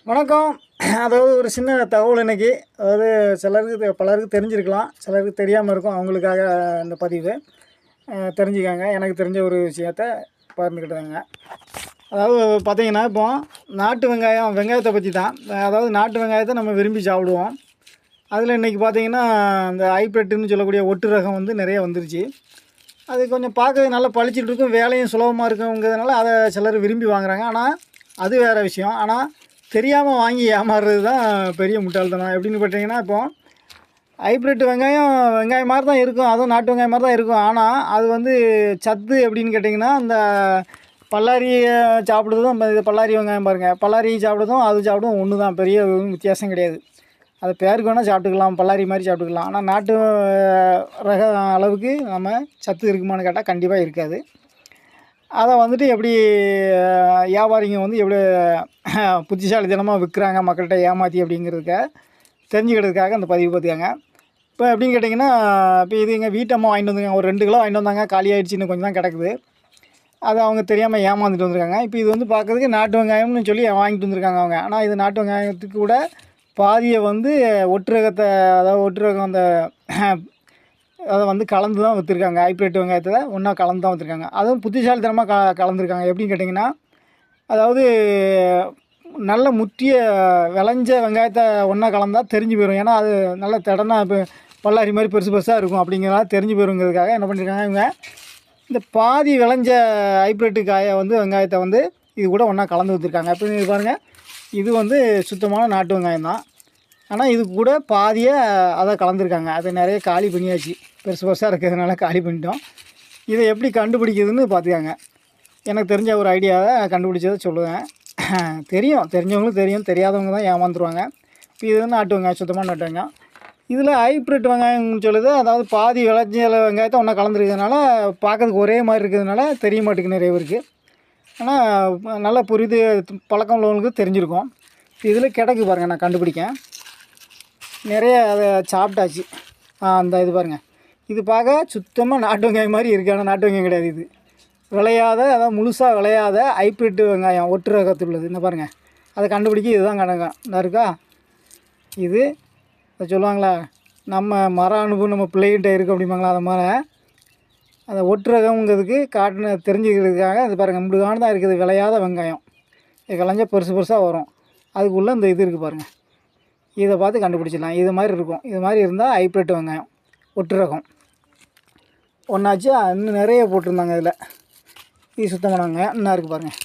வணக்கம். அதாவது ஒரு சின்ன தகவல் இன்றைக்கி. அதாவது பலருக்கு தெரிஞ்சிருக்கலாம், சிலருக்கு தெரியாமல் இருக்கும். அவங்களுக்காக இந்த பதிவு தெரிஞ்சுக்காங்க. எனக்கு தெரிஞ்ச ஒரு விஷயத்த பகிர்ந்துக்கிட்டேங்க. அதாவது பார்த்திங்கன்னா, இப்போ நாட்டு வெங்காயத்தை பற்றி தான். அதாவது நாட்டு வெங்காயத்தை நம்ம விரும்பி சாப்பிடுவோம். அதில் இன்றைக்கி பார்த்திங்கன்னா, இந்த ஹைப்ரிட்டுன்னு சொல்லக்கூடிய ஒட்டு ரகம் வந்து நிறைய வந்துருச்சு. அது கொஞ்சம் பார்க்க நல்லா பளிச்சிட்டு இருக்கும், வேலையும் சுலபமாக இருக்குங்கிறதுனால அதை சிலர் விரும்பி வாங்குகிறாங்க. ஆனால் அது வேறு விஷயம். ஆனால் தெரியாமல் வாங்கி ஏமாறுறது தான் பெரிய முட்டாள்தனம். எப்படின்னு பார்த்தீங்கன்னா, இப்போது ஹைப்ரிட் வெங்காயம் மாதிரி தான் இருக்கும், அதுவும் நாட்டு வெங்காயம் மாதிரி தான் இருக்கும். ஆனால் அது வந்து சத்து எப்படின்னு கேட்டிங்கன்னா, இந்த பல்லாரியை சாப்பிடுறதும் இது பல்லாரி வெங்காயம் பாருங்கள், பல்லாரி சாப்பிடுறதும் அது சாப்பிடுவோம் ஒன்று தான், பெரிய வித்தியாசம் கிடையாது. அது பேருக்கு வேணால் சாப்பிட்டுக்கலாம், பல்லாரி மாதிரி சாப்பிட்டுக்கலாம். ஆனால் நாட்டு ரக அளவுக்கு நம்ம சத்து இருக்குமான்னு கேட்டால் கண்டிப்பாக இருக்காது. அதை வந்துட்டு எப்படி வியாபாரிங்க வந்து எப்படி புத்திசாலித்தனமாக விற்கிறாங்க மக்கள்கிட்ட ஏமாற்றி அப்படிங்கிறதுக்காக தெரிஞ்சுக்கிறதுக்காக அந்த பதிவு பார்த்துக்காங்க. இப்போ எப்படின்னு கேட்டிங்கன்னா, இப்போ இது எங்கள் வீட்டம்மா வாங்கிட்டு வந்துருக்காங்க. ஒரு 2 கிலோ வாங்கிட்டு வந்தாங்க, காலி ஆகிடுச்சு, இன்னும் கொஞ்சம் தான் கிடக்குது. அது அவங்க தெரியாமல் ஏமாந்துட்டு வந்திருக்காங்க. இப்போ இது வந்து பார்க்குறதுக்கு நாட்டு வெங்காயம்னு சொல்லி வாங்கிட்டு வந்திருக்காங்க அவங்க. ஆனால் இது நாட்டு வெங்காயத்துக்கு கூட பாதியை வந்து ஒட்டு ரகத்தை, அதாவது ஒட்டு ரகம் அந்த அதை வந்து கலந்து தான் விற்றுருக்காங்க. ஹைப்ரிட் வெங்காயத்தை ஒன்றா கலந்து தான் விற்றுருக்காங்க. அதுவும் புத்திசாலித்தனமாக கலந்துருக்காங்க. எப்படின்னு கேட்டிங்கன்னா, அதாவது நல்ல முற்றிய விளைஞ்ச வெங்காயத்தை ஒன்றா கலந்தால் தெரிஞ்சு போயிடும். ஏன்னா அது நல்ல தடனா இப்போ பல்லாரி மாதிரி பெருசு பெருசாக இருக்கும், அப்படிங்கிறதால தெரிஞ்சு போயிருங்கிறதுக்காக என்ன பண்ணியிருக்காங்க இவங்க, இந்த பாதி விளைஞ்ச ஹைப்ரிட்டு காயை வந்து வெங்காயத்தை வந்து இது கூட ஒன்றா கலந்து விற்றுருக்காங்க. எப்படின்னு பாருங்கள், இது வந்து சுத்தமான நாட்டு வெங்காயம் தான். ஆனால் இது கூட பாதியை அதை கலந்துருக்காங்க. அதை நிறைய காலி பண்ணியாச்சு, பெருசு பெருசாக இருக்கிறதுனால காலி பண்ணிட்டோம். இதை எப்படி கண்டுபிடிக்கிறதுன்னு பார்த்துக்காங்க. எனக்கு தெரிஞ்ச ஒரு ஐடியாவை கண்டுபிடிச்சதை சொல்லுவேன். தெரிஞ்சவங்களுக்கு தெரியும், தெரியாதவங்க தான் ஏமாந்துருவாங்க. இப்போ இது வந்து நாட்டு வெங்காயம், சுத்தமாக நாட்டு வெங்காயம். இதில் ஹைப்ரிட் வெங்காயம்னு சொல்லுது, அதாவது பாதி விளைஞ்ச வெங்காயத்தை ஒன்றா கலந்துருக்கிறதுனால பார்க்கறதுக்கு ஒரே மாதிரி இருக்கிறதுனால தெரிய மாட்டேங்குது நிறைய பேருக்கு. ஆனால் நல்லா புரியுது, பழக்கம் உள்ளவங்களுக்கு தெரிஞ்சிருக்கும். இதில் கிடக்கு பாருங்கள், நான் கண்டுபிடிக்கேன். நிறைய அதை சாப்பிட்டாச்சு. அந்த இது பாருங்கள், இது பார்க்க சுத்தமாக நாட்டு வெங்காயம் மாதிரி இருக்குது. ஆனால் நாட்டு வெங்காயம் கிடையாது. இது விளையாத, அதாவது முழுசாக விளையாத ஹைப்ரிட் வெங்காயம், ஒட்டு ரகத்தில் உள்ளது. இந்த பாருங்கள், அதை கண்டுபிடிக்க இதுதான் கணக்கம். இந்த இருக்கா, இது அதை சொல்லுவாங்களா, நம்ம மர அனுபவம் நம்ம பிள்ளைகிட்ட இருக்குது அப்படிம்பாங்களா, அது மாதிரி அந்த ஒட்டு ரகங்கிறதுக்கு தெரிஞ்சுக்கிறதுக்காக இது பாருங்கள், முழுகான தான் இருக்குது விளையாத வெங்காயம். இது விளைஞ்சால் பெருசு பெருசாக வரும். அதுக்குள்ளே இந்த இது இருக்குது பாருங்கள், இதை பார்த்து கண்டுபிடிச்சிடலாம். இது மாதிரி இருக்கும். இது மாதிரி இருந்தால் ஹைப்ரிட் வெங்காயம், ஒட்டு ரகம். ஒன்றாச்சு, இன்னும் நிறைய போட்டிருந்தாங்க இதில். இது சுத்தமான வெங்காயம் இன்னும் இருக்குது பாருங்கள்.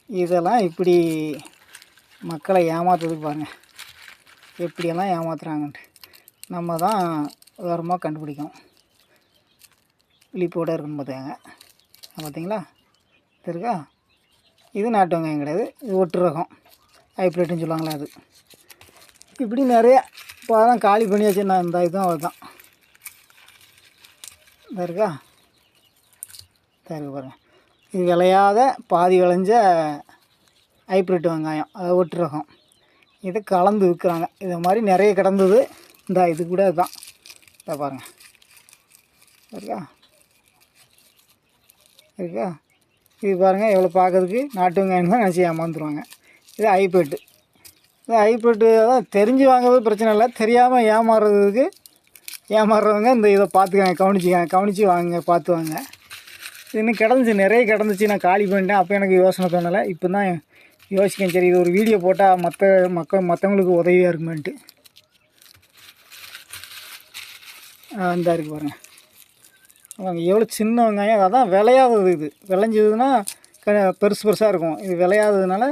இதெல்லாம் இப்படி மக்களை ஏமாத்துறதுக்கு பாருங்கள், எப்படியெல்லாம் ஏமாத்துறாங்கன்ட்டு. நம்ம தான் விவரமாக கண்டுபிடிக்கணும். விழிப்போடு இருக்குன்னு பார்த்துக்கங்க. பார்த்தீங்களா, இது இருக்கா, இது நாட்டு வெங்காயம் கிடையாது, இது ஒட்டு ரகம், ஹைப்ரிட்னு சொல்லுவாங்களே அது. இப்படி நிறைய இப்போ அதெல்லாம் காலி பண்ணியாச்சு. நான் இந்த இதுதான் அதுதான் இந்த இருக்கா, இருக்கு பாருங்கள். இது விளையாத பாதி விளைஞ்ச ஹைப்ரிட் வெங்காயம், அது ஒட்டு ரகம். இதை கலந்து விற்கிறாங்க. இது மாதிரி நிறைய கிடந்தது. இந்த இது கூட இதுதான். இதை பாருங்கள், இருக்கா இருக்கா, இது பாருங்கள் எவ்வளோ பார்க்கறதுக்கு நாட்டு வெங்காயம் தான் நினச்சி ஏமாந்துருவாங்க. இது ஹைப்ரிட்டு. இது ஹைப்ரிட்டு தான் தெரிஞ்சு வாங்குறது பிரச்சனை இல்லை, தெரியாமல் ஏமாறுறவங்க இந்த இதை பார்த்துக்காங்க, கவனித்து வாங்க, பார்த்து வாங்க. இன்னும் கிடந்துச்சு, நிறைய கிடந்துச்சு. நான் காலி பண்ணிட்டேன். அப்போ எனக்கு யோசனை தோணலை, இப்போ தான் யோசிக்கேன். சரி, இது ஒரு வீடியோ போட்டால் மற்றவங்களுக்கு உதவியாக இருக்குமேன்ட்டு. இந்த இருக்குது பாருங்கள், அவங்க எவ்வளோ சின்ன வெங்காயம். அதான் விளையாதது. இது விளைஞ்சதுன்னா பெருசு பெருசாக இருக்கும். இது விளையாததுனால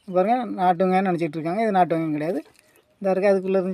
பாருங்கள் நாட்டு வெங்காயம் நினச்சிட்டு இருக்காங்க. இது நாட்டு வெங்காயம் கிடையாது. இந்த இருக்குது, அதுக்குள்ளே